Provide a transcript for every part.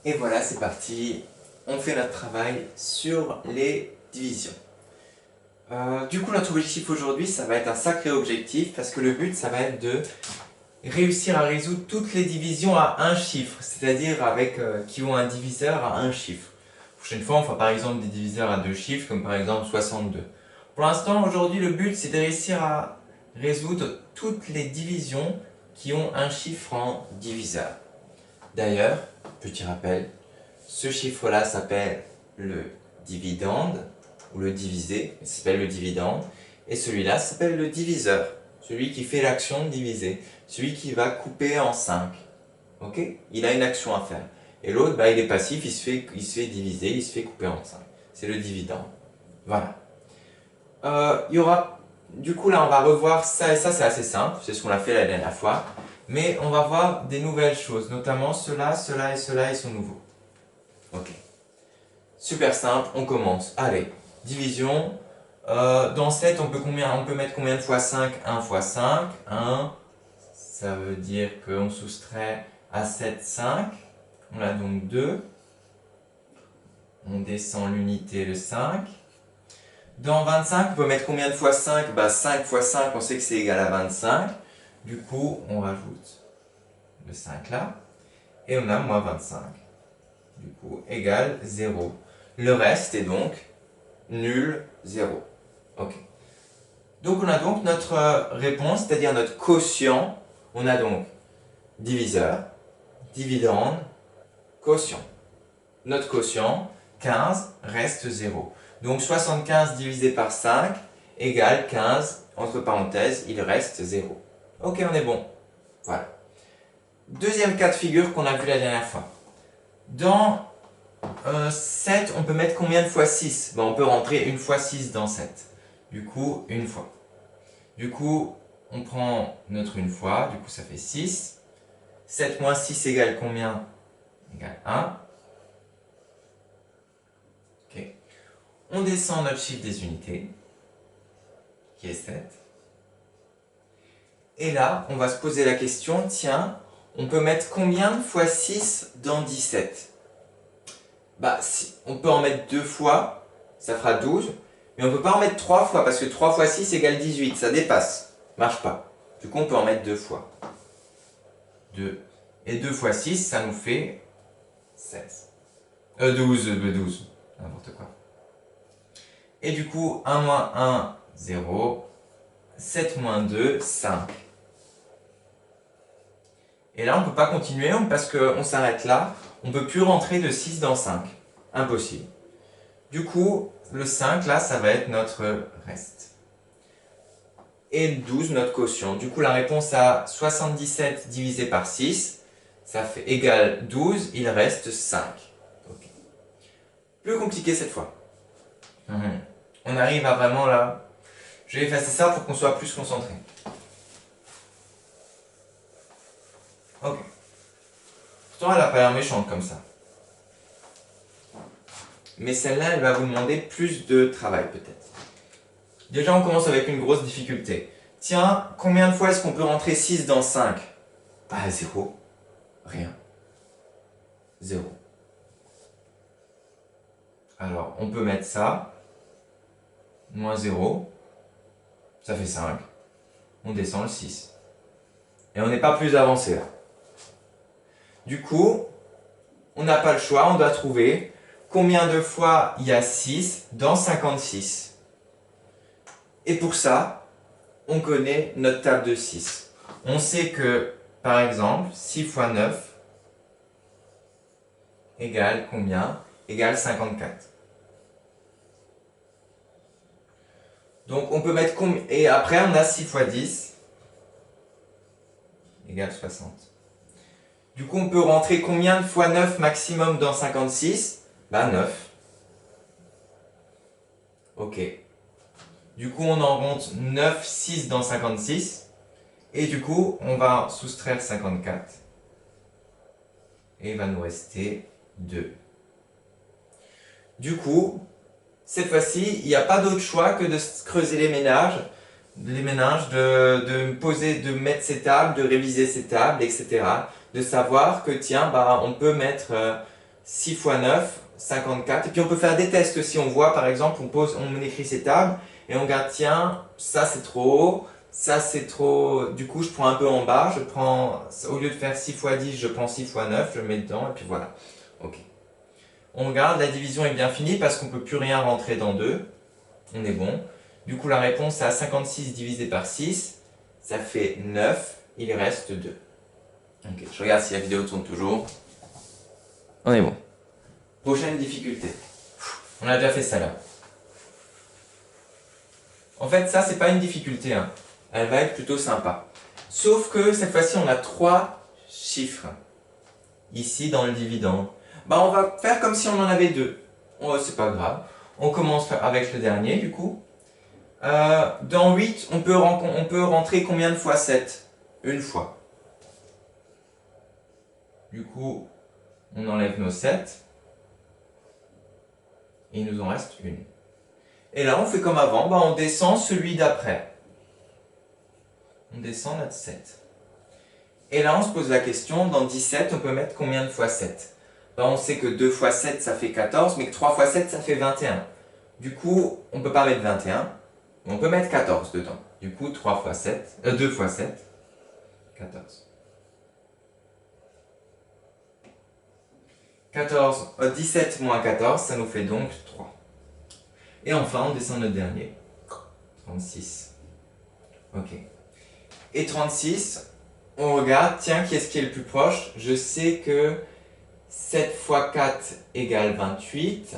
Et voilà, c'est parti. On fait notre travail sur les divisions. Du coup, notre objectif aujourd'hui, ça va être un sacré objectif parce que le but, ça va être de réussir à résoudre toutes les divisions à un chiffre, c'est-à-dire avec qui ont un diviseur à un chiffre. La prochaine fois, on fera par exemple des diviseurs à deux chiffres, comme par exemple 62. Pour l'instant, aujourd'hui, le but, c'est de réussir à résoudre toutes les divisions qui ont un chiffre en diviseur. D'ailleurs, petit rappel, ce chiffre-là s'appelle le dividende, ou le divisé, il s'appelle le dividende, et celui-là s'appelle le diviseur, celui qui fait l'action de diviser, celui qui va couper en 5. Ok? Il a une action à faire. Et l'autre, il est passif, il se fait diviser, il se fait couper en 5. C'est le dividende. Voilà. Il y aura, du coup là on va revoir ça et ça, c'est assez simple, c'est ce qu'on a fait la dernière fois. Mais on va voir des nouvelles choses, notamment cela, cela et cela, ils sont nouveaux. Ok. Super simple, on commence. Allez, division. Dans 7, on peut mettre combien de fois 5? 1 fois 5. 1, ça veut dire qu'on soustrait à 7, 5. On a donc 2. On descend l'unité de 5. Dans 25, on peut mettre combien de fois 5? 5 fois 5, on sait que c'est égal à 25. Du coup, on rajoute le 5 là. Et on a moins 25. Du coup, égal 0. Le reste est donc nul, 0. Ok. Donc on a donc notre réponse, c'est-à-dire notre quotient. On a donc diviseur, dividende, quotient. Notre quotient, 15, reste 0. Donc 75 divisé par 5 égale 15, entre parenthèses, il reste 0. Ok, on est bon. Voilà. Deuxième cas de figure qu'on a vu la dernière fois. Dans 7, on peut mettre combien de fois 6? On peut rentrer une fois 6 dans 7. Du coup, une fois. Du coup, on prend notre une fois, du coup ça fait 6. 7 moins 6 égale combien? Égale 1. Ok. On descend notre chiffre des unités, qui est 7. Et là, on va se poser la question, tiens, on peut mettre combien de fois 6 dans 17? On peut en mettre 2 fois, ça fera 12, mais on ne peut pas en mettre 3 fois, parce que 3 fois 6 égale 18, ça dépasse, marche pas. Du coup, on peut en mettre 2 fois. 2. Et 2 fois 6, ça nous fait 16. 12, n'importe quoi. Et du coup, 1 moins 1, 0. 7 moins 2, 5. Et là, on ne peut pas continuer parce qu'on s'arrête là. On ne peut plus rentrer de 6 dans 5. Impossible. Du coup, le 5, là, ça va être notre reste. Et le 12, notre quotient. Du coup, la réponse à 77 divisé par 6, ça fait égal 12, il reste 5. Okay. Plus compliqué cette fois. On arrive à vraiment là. Je vais effacer ça pour qu'on soit plus concentré. Ok. Pourtant, elle n'a pas l'air méchante comme ça. Mais celle-là, elle va vous demander plus de travail peut-être. Déjà, on commence avec une grosse difficulté. Tiens, combien de fois est-ce qu'on peut rentrer 6 dans 5? 0. Rien. 0. Alors, on peut mettre ça. Moins 0. Ça fait 5. On descend le 6. Et on n'est pas plus avancé là. Du coup, on n'a pas le choix, on doit trouver combien de fois il y a 6 dans 56. Et pour ça, on connaît notre table de 6. On sait que, par exemple, 6 fois 9 égale combien? Égale 54. Donc on peut mettre combien? Et après, on a 6 fois 10 égale 60. Du coup, on peut rentrer combien de fois 9 maximum dans 56? 9. Ok. Du coup, on en rentre 9, 6 dans 56. Et du coup, on va soustraire 54. Et il va nous rester 2. Du coup, cette fois-ci, il n'y a pas d'autre choix que de creuser les ménages, de mettre ces tables, de réviser ces tables, etc. De savoir que tiens, on peut mettre 6 fois 9, 54. Et puis on peut faire des tests aussi. On voit par exemple, on écrit ces tables et on regarde, tiens, ça c'est trop haut, ça c'est trop... Du coup, je prends un peu en bas, au lieu de faire 6 fois 10, je prends 6 fois 9, je le mets dedans et puis voilà. Ok. On regarde, la division est bien finie parce qu'on ne peut plus rien rentrer dans 2. On est bon. Du coup, la réponse c'est à 56 divisé par 6. Ça fait 9. Il reste 2. Ok, je regarde si la vidéo tourne toujours. On est bon. Prochaine difficulté. On a déjà fait ça là. En fait, ça, c'est pas une difficulté. Hein. Elle va être plutôt sympa. Sauf que cette fois-ci, on a 3 chiffres. Ici, dans le dividende. Bah, on va faire comme si on en avait 2. Oh, c'est pas grave. On commence avec le dernier, du coup. Dans 8, on peut rentrer combien de fois 7? Une fois. Du coup, on enlève nos 7. Et il nous en reste une. Et là, on fait comme avant, bah, on descend celui d'après. On descend notre 7. Et là, on se pose la question, dans 17, on peut mettre combien de fois 7? Bah, on sait que 2 fois 7, ça fait 14, mais que 3 fois 7, ça fait 21. Du coup, on ne peut pas mettre 21, mais on peut mettre 14 dedans. Du coup, 2 fois 7, 14. 17 moins 14, ça nous fait donc 3. Et enfin, on descend notre dernier. 36. Ok. Et 36, on regarde, tiens, qui est-ce qui est le plus proche? Je sais que 7 fois 4 égale 28.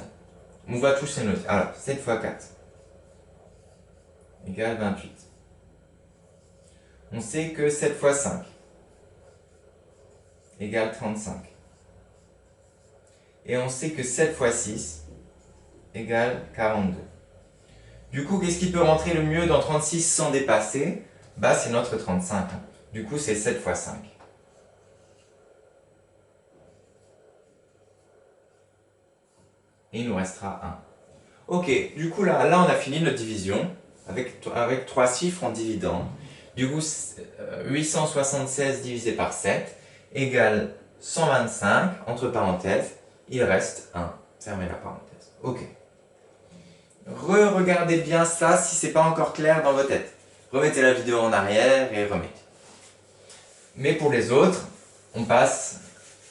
On va tous les noter. Alors, 7 fois 4 égale 28. On sait que 7 fois 5 égale 35. Et on sait que 7 fois 6 égale 42. Du coup, qu'est-ce qui peut rentrer le mieux dans 36 sans dépasser? Bah, c'est notre 35. Du coup, c'est 7 fois 5. Et il nous restera 1. Ok, du coup, là on a fini notre division avec 3 chiffres en dividende. Du coup, 876 divisé par 7 égale 125, entre parenthèses, il reste 1. Fermez la parenthèse. Ok. Regardez bien ça si c'est pas encore clair dans votre tête. Remettez la vidéo en arrière et remettez. Mais pour les autres, on passe